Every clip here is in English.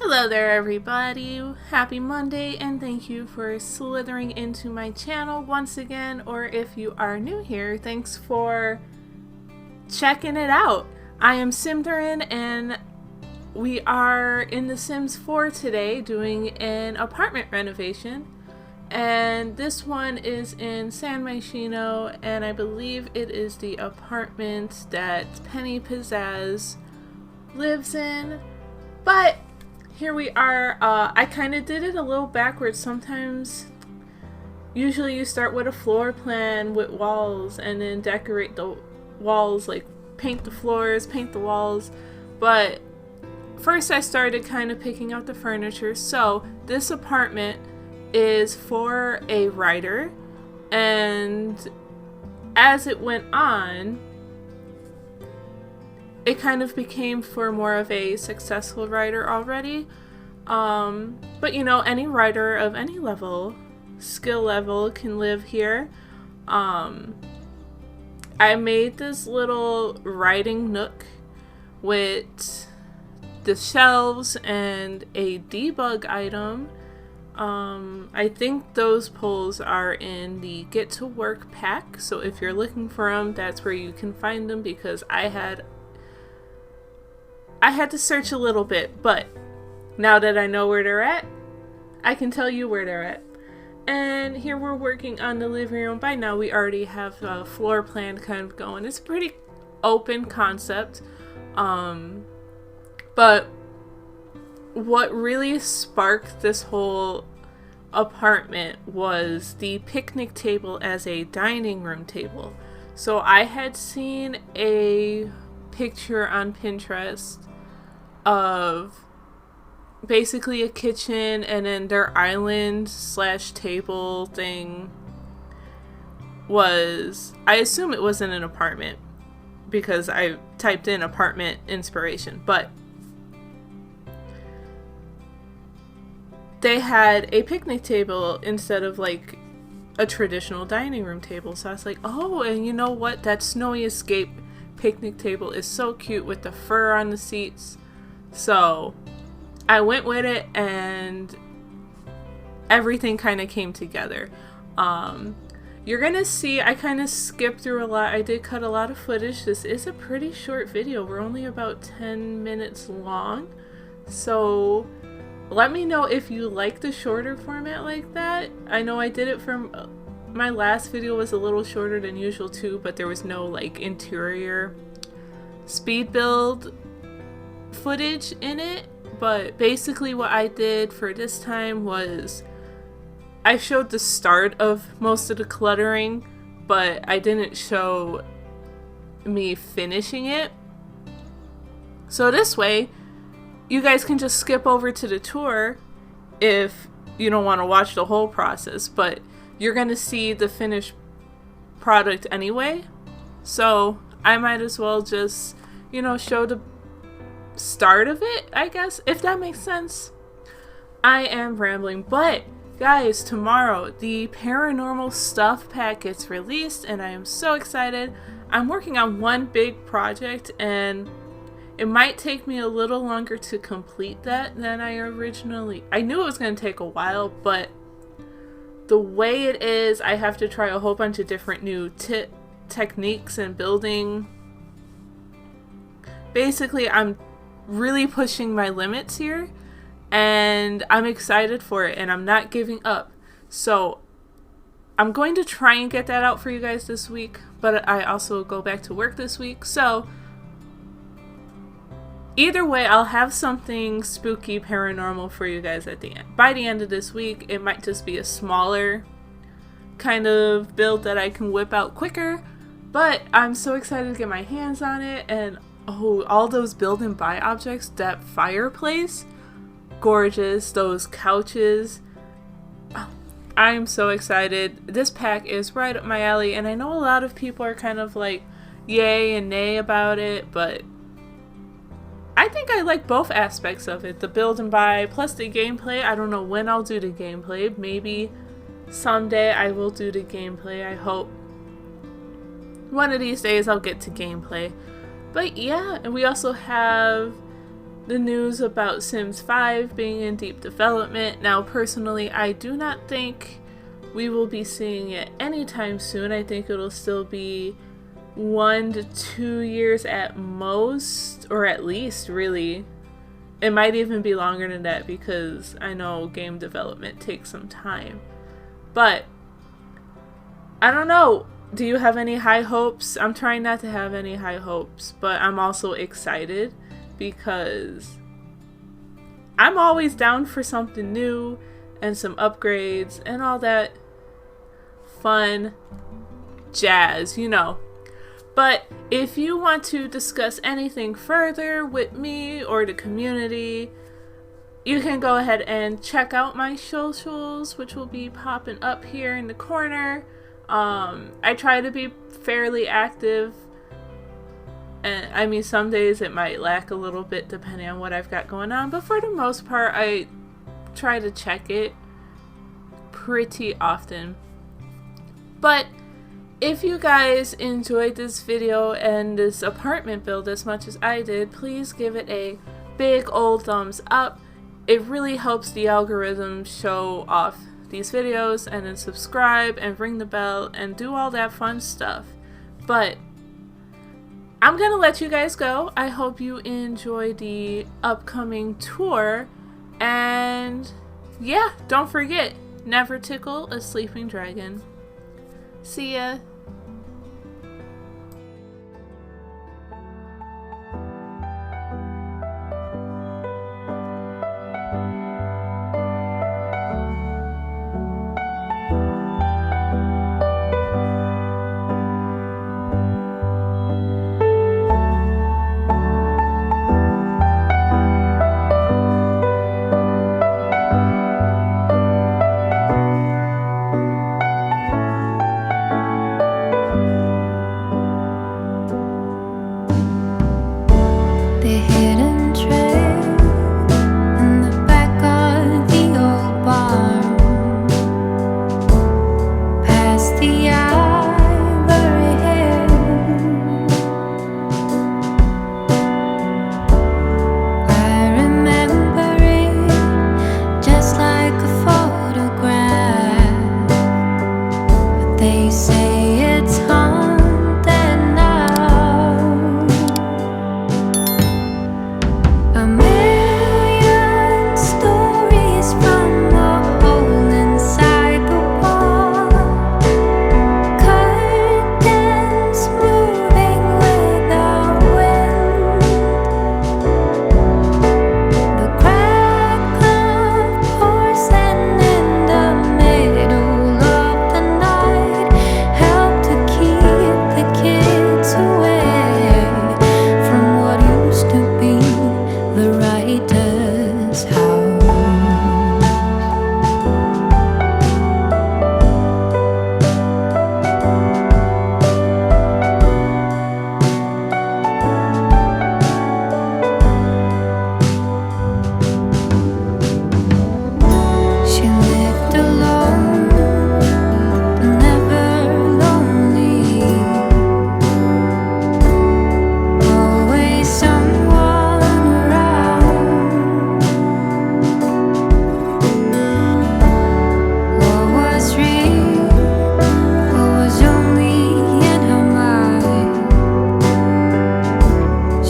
Hello there everybody, happy Monday and thank you for slithering into my channel once again, or if you are new here, thanks for checking it out. I am Symtherin and we are in The Sims 4 today doing an apartment renovation, and this one is in San Myshyno and I believe it is the apartment that Penny Pizzazz lives in, but here we are. I kind of did it a little backwards. Sometimes, usually you start with a floor plan with walls and then decorate the walls, like paint the floors, paint the walls. But first I started kind of picking out the furniture. So this apartment is for a writer, and as it went on, it kind of became for more of a successful writer already. But you know, any writer of any level, skill level, can live here. I made this little writing nook with the shelves and a debug item. I think those polls are in the Get to Work pack, so if you're looking for them, that's where you can find them, because I had to search a little bit, but now that I know where they're at, I can tell you where they're at. And here we're working on the living room. By now we already have a floor plan kind of going. It's a pretty open concept. But what really sparked this whole apartment was the picnic table as a dining room table. So I had seen a picture on Pinterest of basically a kitchen, and then their island slash table thing was, I assume it was in an apartment because I typed in apartment inspiration, but they had a picnic table instead of like a traditional dining room table. So I was like, oh, and you know what, that Snowy Escape picnic table is so cute with the fur on the seats. So I went with it and everything kind of came together. You're gonna see I kind of skipped through a lot. I did cut a lot of footage. This is a pretty short video. We're only about 10 minutes long. So let me know if you like the shorter format like that. I know I did it from my last video was a little shorter than usual too, but there was no like interior speed build footage in it. But basically what I did for this time was I showed the start of most of the cluttering, but I didn't show me finishing it. So this way you guys can just skip over to the tour if you don't want to watch the whole process, but you're gonna see the finished product anyway. So I might as well just, you know, show the start of it, I guess, if that makes sense. I am rambling, but guys, tomorrow the paranormal stuff pack gets released and I am so excited. I'm working on one big project and it might take me a little longer to complete that than I knew it was going to take a while, but the way it is, I have to try a whole bunch of different new techniques and building. Basically, I'm really pushing my limits here and I'm excited for it and I'm not giving up. So I'm going to try and get that out for you guys this week, but I also go back to work this week. So either way, I'll have something spooky paranormal for you guys at the end. By the end of this week, it might just be a smaller kind of build that I can whip out quicker, but I'm so excited to get my hands on it. And oh, all those build and buy objects, that fireplace, gorgeous, those couches. Oh, I'm so excited. This pack is right up my alley, and I know a lot of people are kind of like yay and nay about it, but I think I like both aspects of it. The build and buy plus the gameplay. I don't know when I'll do the gameplay. Maybe someday I will do the gameplay, I hope. One of these days I'll get to gameplay. But yeah, and we also have the news about Sims 5 being in deep development. Now, personally, I do not think we will be seeing it anytime soon. I think it'll still be 1 to 2 years at most, or at least, really. It might even be longer than that because I know game development takes some time. But I don't know. Do you have any high hopes? I'm trying not to have any high hopes, but I'm also excited because I'm always down for something new and some upgrades and all that fun jazz, you know. But if you want to discuss anything further with me or the community, you can go ahead and check out my socials, which will be popping up here in the corner. I try to be fairly active, and I mean, some days it might lack a little bit depending on what I've got going on, but for the most part, I try to check it pretty often. But if you guys enjoyed this video and this apartment build as much as I did, please give it a big old thumbs up. It really helps the algorithm show off these videos, and then subscribe and ring the bell and do all that fun stuff. But I'm gonna let you guys go. I hope you enjoy the upcoming tour, and yeah, don't forget, never tickle a sleeping dragon. See ya.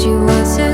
She was a